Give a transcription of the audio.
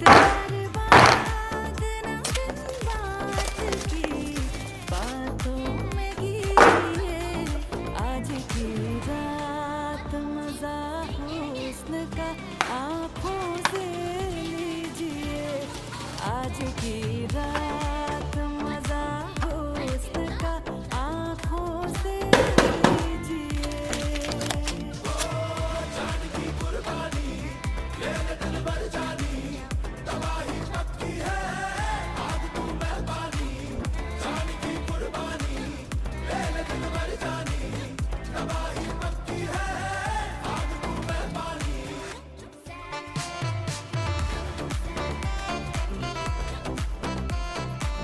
बर्बाद न बिन बात की बातों में गिरे आज की रात मजा हुस्न का आँखों से लीजिए आज की रात